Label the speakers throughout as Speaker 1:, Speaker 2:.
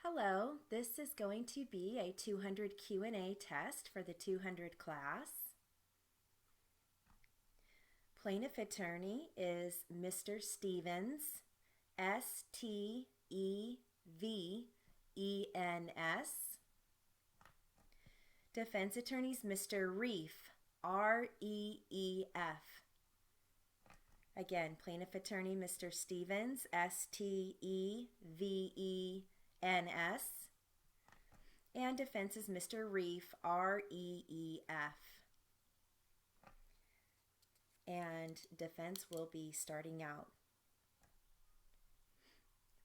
Speaker 1: Hello, this is going to be a 200 Q&A test for the 200 class. Plaintiff attorney is Mr. Stevens, Stevens. Defense attorney is Mr. Reef, Reef. Again, plaintiff attorney Mr. Stevens, Stevens. And defense is Mr. Reef, Reef. And defense will be starting out.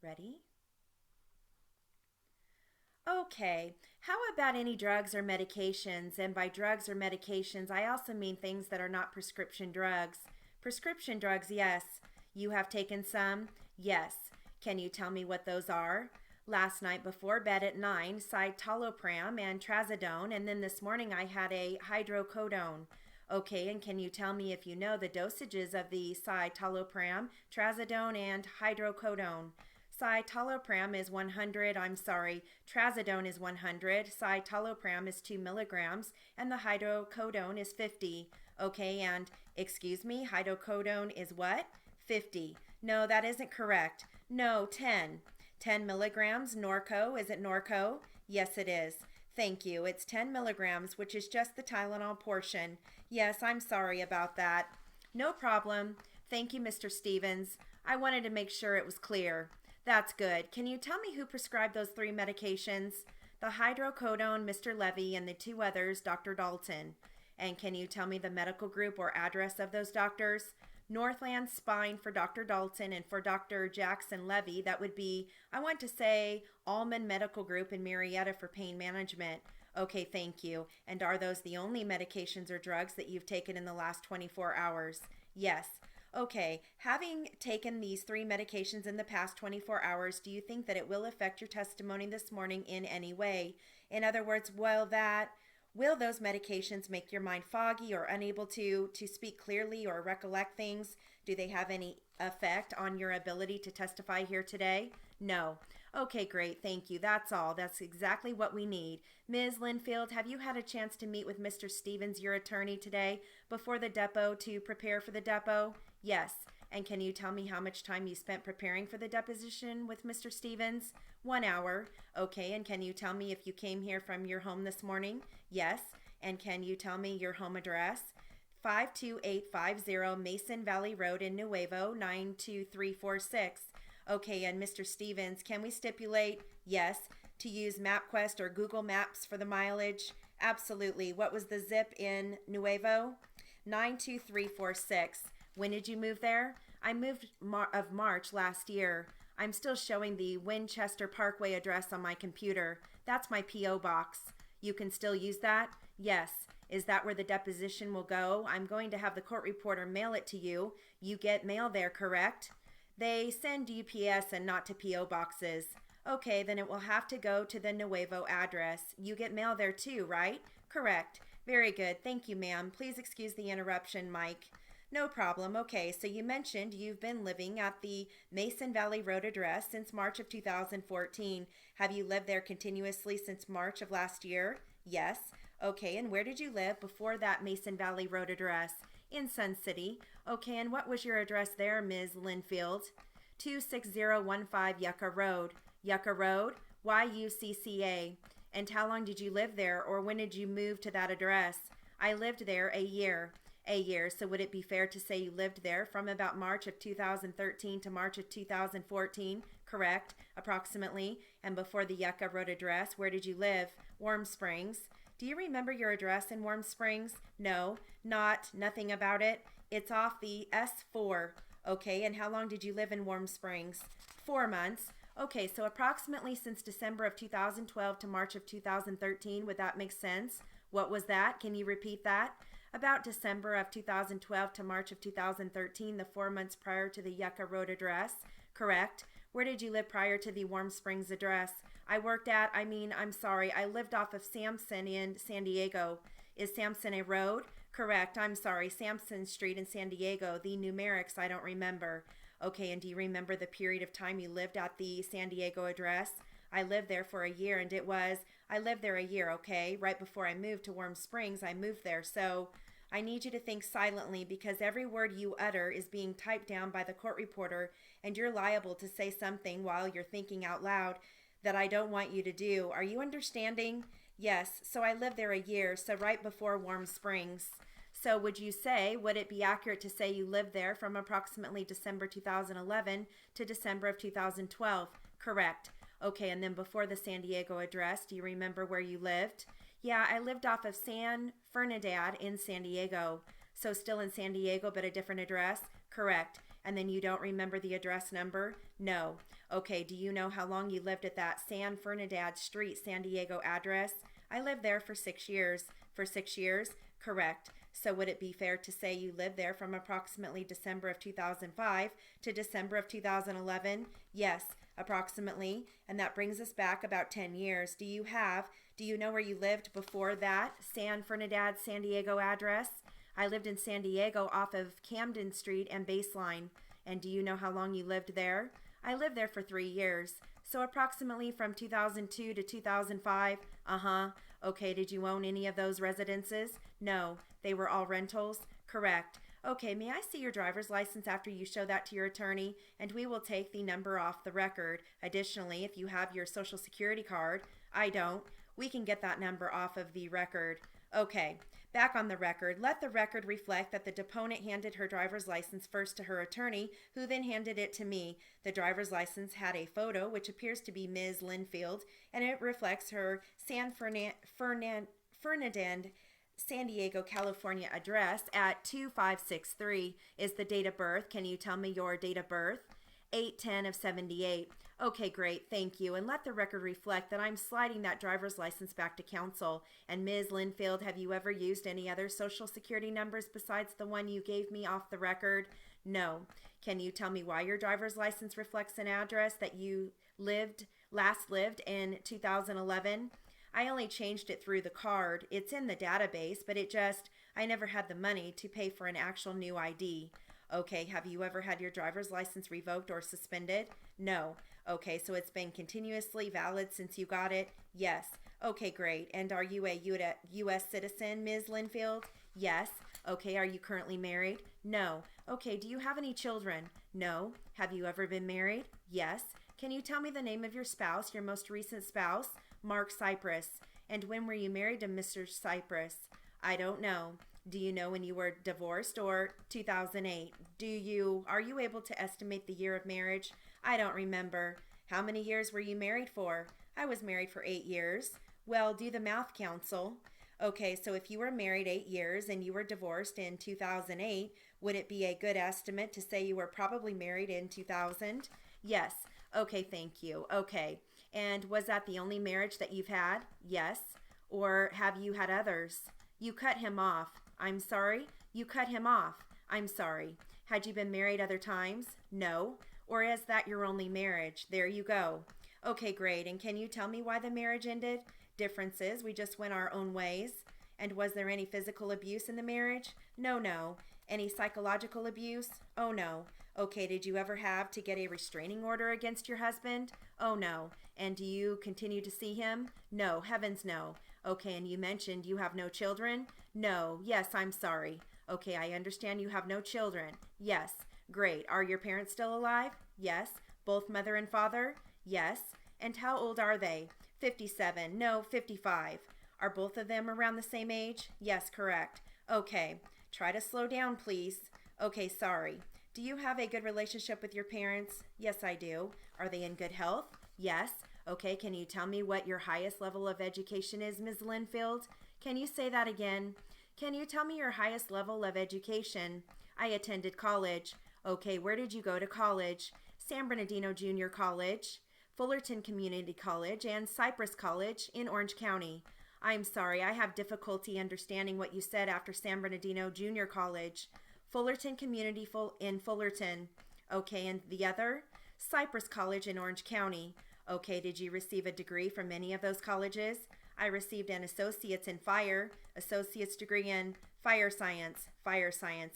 Speaker 1: Ready? Okay, how about any drugs or medications? And by drugs or medications, I also mean things that are not prescription drugs. Prescription drugs, yes. You have taken some? Yes. Can you tell me what those are? Last night before bed at 9, Cytolopram and Trazodone, and then this morning I had a Hydrocodone. Okay, and can you tell me if you know the dosages of the Cytolopram, Trazodone, and Hydrocodone? Trazodone is 100, Cytolopram is 2 milligrams, and the Hydrocodone is 50. Okay, and excuse me, Hydrocodone is what? 50. No, that isn't correct. No, 10. 10 milligrams, Norco. Is it Norco? Yes, it is. Thank you. It's 10 milligrams, which is just the Tylenol portion. Yes, I'm sorry about that. No problem. Thank you, Mr. Stevens. I wanted to make sure it was clear. That's good. Can you tell me who prescribed those 3 medications? The Hydrocodone, Mr. Levy, and the 2 others, Dr. Dalton. And can you tell me the medical group or address of those doctors? Northland Spine for Dr. Dalton, and for Dr. Jackson Levy, that would be, I want to say, Almond Medical Group in Marietta for pain management. Okay, thank you. And are those the only medications or drugs that you've taken in the last 24 hours? Yes. Okay, having taken these 3 medications in the past 24 hours, do you think that it will affect your testimony this morning in any way? In other words, will those medications make your mind foggy or unable to speak clearly or recollect things? Do they have any effect on your ability to testify here today? No. Okay, great. Thank you. That's all. That's exactly what we need. Ms. Linfield, have you had a chance to meet with Mr. Stevens, your attorney, today before the depot to prepare for the depot? Yes. And can you tell me how much time you spent preparing for the deposition with Mr. Stevens? 1 hour. Okay, and can you tell me if you came here from your home this morning? Yes. And can you tell me your home address? 52850 Mason Valley Road in Nuevo, 92346. Okay, and Mr. Stevens, can we stipulate, yes, to use MapQuest or Google Maps for the mileage? Absolutely. What was the zip in Nuevo? 92346. When did you move there? I moved of March last year. I'm still showing the Winchester Parkway address on my computer. That's my P.O. box. You can still use that? Yes. Is that where the deposition will go? I'm going to have the court reporter mail it to you. You get mail there, correct? They send UPS and not to P.O. boxes. Okay, then it will have to go to the Nuevo address. You get mail there too, right? Correct. Very good. Thank you, ma'am. Please excuse the interruption, Mike. No problem. Okay, so you mentioned you've been living at the Mason Valley Road address since March of 2014. Have you lived there continuously since March of last year? Yes. Okay, and where did you live before that Mason Valley Road address? In Sun City. Okay, and what was your address there, Ms. Linfield? 26015 Yucca Road. Yucca Road? YUCCA. And how long did you live there, or when did you move to that address? I lived there a year. A year, so would it be fair to say you lived there from about March of 2013 to March of 2014? Correct, approximately. And before the Yucca Road address, where did you live? Warm Springs. Do you remember your address in Warm Springs? No, nothing about it. It's off the S4. Okay, and how long did you live in Warm Springs? 4 months. Okay, so approximately since December of 2012 to March of 2013, would that make sense? What was that? Can you repeat that? About December of 2012 to March of 2013, the 4 months prior to the Yucca Road address. Correct. Where did you live prior to the Warm Springs address? I lived off of Sampson in San Diego. Is Sampson a road? Correct. I'm sorry. Sampson Street in San Diego. The numerics, I don't remember. Okay, and do you remember the period of time you lived at the San Diego address? I lived there for a year, and I lived there a year, okay? Right before I moved to Warm Springs, I moved there. So I need you to think silently because every word you utter is being typed down by the court reporter, and you're liable to say something while you're thinking out loud that I don't want you to do. Are you understanding? Yes, so I lived there a year, so right before Warm Springs. So would it be accurate to say you lived there from approximately December 2011 to December of 2012? Correct. Okay, and then before the San Diego address, do you remember where you lived? Yeah, I lived off of San Fernandad in San Diego. So still in San Diego, but a different address? Correct. And then you don't remember the address number? No. Okay, do you know how long you lived at that San Fernandad Street, San Diego address? I lived there for 6 years. For 6 years? Correct. So would it be fair to say you lived there from approximately December of 2005 to December of 2011? Yes, approximately. And that brings us back about 10 years. Do you know where you lived before that San Fernandad, San Diego address? I lived in San Diego off of Camden Street and Baseline. And do you know how long you lived there? I lived there for 3 years. So approximately from 2002 to 2005. Uh-huh. Okay, did you own any of those residences? No. They were all rentals? Correct. Okay, may I see your driver's license after you show that to your attorney? And we will take the number off the record. Additionally, if you have your social security card, I don't, we can get that number off of the record. Okay, back on the record. Let the record reflect that the deponent handed her driver's license first to her attorney, who then handed it to me. The driver's license had a photo, which appears to be Ms. Linfield, and it reflects her San Fernandad, San Diego, California address at 2563 is the date of birth. Can you tell me your date of birth? 8/10 of 78. Okay, great. Thank you. And let the record reflect that I'm sliding that driver's license back to counsel. And Ms. Linfield, have you ever used any other social security numbers besides the one you gave me off the record? No. Can you tell me why your driver's license reflects an address that you last lived in 2011? I only changed it through the card. It's in the database, but I never had the money to pay for an actual new ID. Okay, have you ever had your driver's license revoked or suspended? No. Okay, so it's been continuously valid since you got it? Yes. Okay, great. And are you a U.S. citizen, Ms. Linfield? Yes. Okay, are you currently married? No. Okay, do you have any children? No. Have you ever been married? Yes. Can you tell me the name of your spouse, your most recent spouse? Mark Cypress. And when were you married to Mr. Cypress? I don't know. Do you know when you were divorced or 2008? Are you able to estimate the year of marriage? I don't remember. How many years were you married for? I was married for 8 years. Well, do the math, counsel. Okay, so if you were married 8 years and you were divorced in 2008, would it be a good estimate to say you were probably married in 2000? Yes. Okay, thank you. Okay. And was that the only marriage that you've had? Yes. Or have you had others? You cut him off. I'm sorry? You cut him off. I'm sorry. Had you been married other times? No. Or is that your only marriage? There you go. Okay, great. And can you tell me why the marriage ended? Differences. We just went our own ways. And was there any physical abuse in the marriage? No. Any psychological abuse? Oh, no. Okay, did you ever have to get a restraining order against your husband? Oh, no. And do you continue to see him? No, heavens no. Okay, and you mentioned you have no children? No. Yes, I'm sorry. Okay, I understand you have no children. Yes. Great. Are your parents still alive? Yes. Both mother and father? Yes. And how old are they? 57. No, 55. Are both of them around the same age? Yes, correct. Okay. Try to slow down, please. Okay, sorry. Do you have a good relationship with your parents? Yes, I do. Are they in good health? Yes. Okay, can you tell me what your highest level of education is, Ms. Linfield? Can you say that again? Can you tell me your highest level of education? I attended college. Okay, where did you go to college? San Bernardino Junior College, Fullerton Community College, and Cypress College in Orange County. I'm sorry, I have difficulty understanding what you said after San Bernardino Junior College. Fullerton Community in Fullerton. Okay, and the other? Cypress College in Orange County. Okay, did you receive a degree from any of those colleges? I received an associate's in fire, associate's degree in fire science.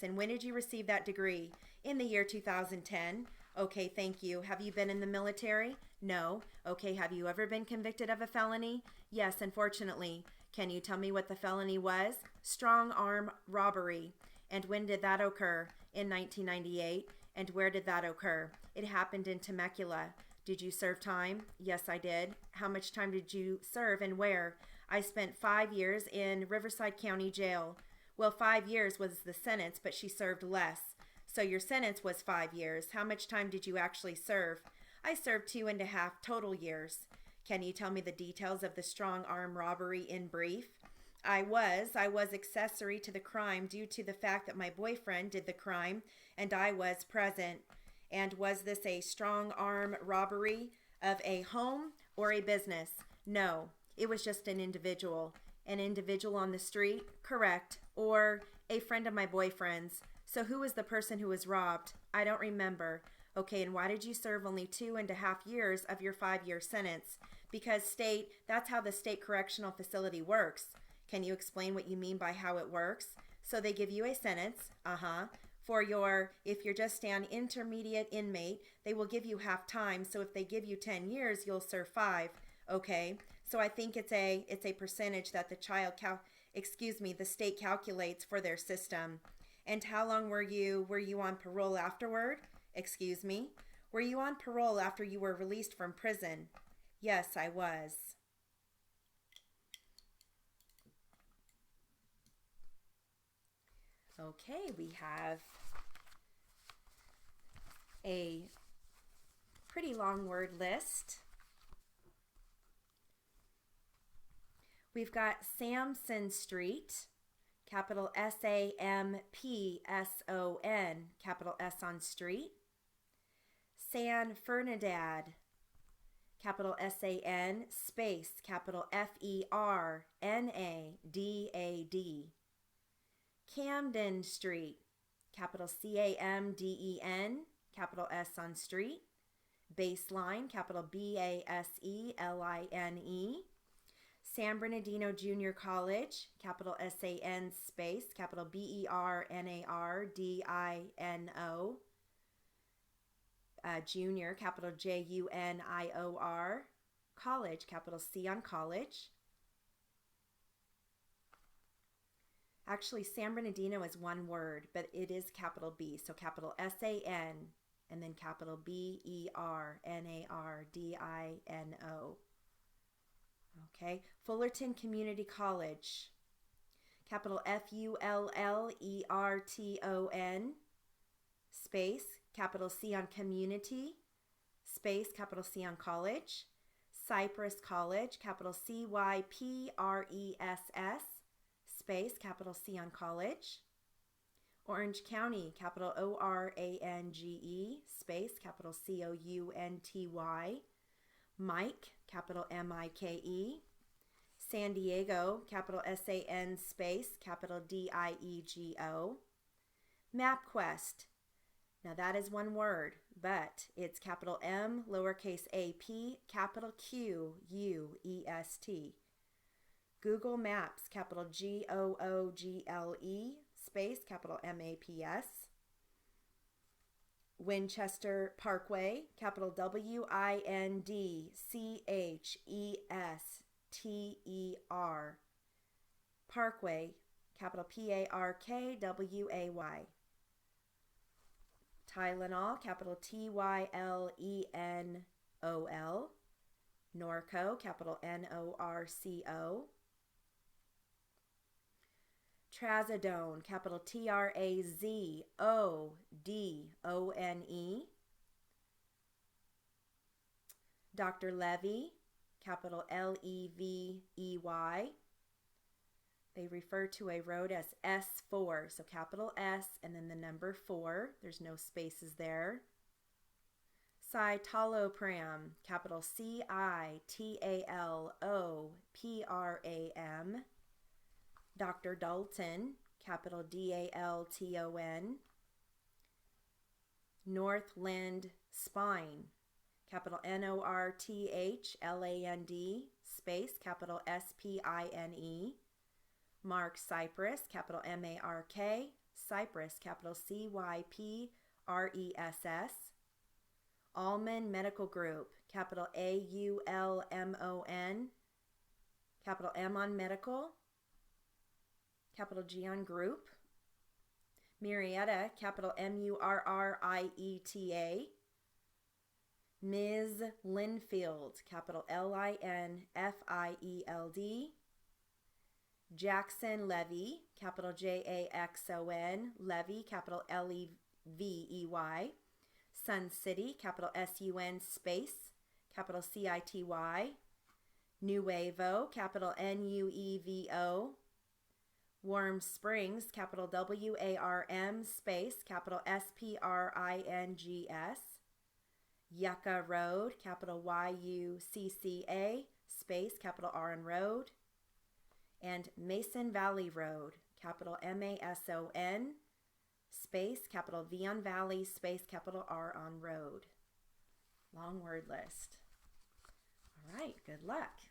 Speaker 1: And when did you receive that degree? In the year 2010. Okay, thank you. Have you been in the military? No. Okay, have you ever been convicted of a felony? Yes, unfortunately. Can you tell me what the felony was? Strong arm robbery. And when did that occur? In 1998. And where did that occur? It happened in Temecula. Did you serve time? Yes, I did. How much time did you serve and where? I spent 5 years in Riverside County Jail. Well, 5 years was the sentence, but she served less. So your sentence was 5 years. How much time did you actually serve? I served 2.5 total years. Can you tell me the details of the strong arm robbery in brief? I was accessory to the crime due to the fact that my boyfriend did the crime and I was present. And was this a strong arm robbery of a home or a business? No, it was just an individual. An individual on the street? Correct. Or a friend of my boyfriend's. So who was the person who was robbed? I don't remember. Okay, and why did you serve only 2.5 years of your 5-year sentence? Because that's how the state correctional facility works. Can you explain what you mean by how it works? So they give you a sentence, if you're just an intermediate inmate, they will give you half time. So if they give you 10 years, you'll serve 5. Okay, so I think it's a percentage that the state calculates for their system. And how long were you on parole afterward? Excuse me? Were you on parole after you were released from prison? Yes, I was. Okay, we have a pretty long word list. We've got Samson Street, capital Sampson, capital S on street. San Fernandad, capital SAN, space, capital FERNADAD. Camden Street, capital CAMDEN, capital S on street. Baseline, capital BASELINE. San Bernardino Junior College, capital SAN, space, capital BERNARDINO. Junior, capital JUNIOR. College, capital C on college. Actually, San Bernardino is one word, but it is capital B. So capital SAN and then capital BERNARDINO. Okay. Fullerton Community College, capital FULLERTON, space, capital C on community, space, capital C on college. Cypress College, capital CYPRESS, space, capital C on college. Orange County, capital ORANGE, space, capital COUNTY. Mike, capital MIKE. San Diego, capital SAN, space, capital DIEGO. MapQuest. Now that is one word, but it's capital M, lowercase AP, capital QUEST. Google Maps, capital GOOGLE, space, capital MAPS. Winchester Parkway, capital WINDCHESTER. Parkway, capital PARKWAY. Tylenol, capital TYLENOL. Norco, capital NORCO. Trazodone, capital TRAZODONE. Dr. Levy, capital LEVEY. They refer to a road as S4, so capital S and then the number 4. There's no spaces there. Cytolopram, capital CITALOPRAM. Dr. Dalton, capital DALTON. Northland Spine, capital NORTHLAND, space, capital SPINE. Mark Cypress, capital MARK. Cypress, capital CYPRESS. Allman Medical Group, capital AULMON, capital M on medical, capital G on group. Murrieta, capital MURRIETA. Ms. Linfield, capital LINFIELD. Jackson Levy, capital JAXON, Levy, capital LEVEY. Sun City, capital SUN space, capital CITY. Nuevo, capital NUEVO. Warm Springs, capital WARM space, capital SPRINGS. Yucca Road, capital YUCCA space, capital R on Road. And Mason Valley Road, capital MASON space, capital V on Valley space, capital R on Road. Long word list. All right, good luck.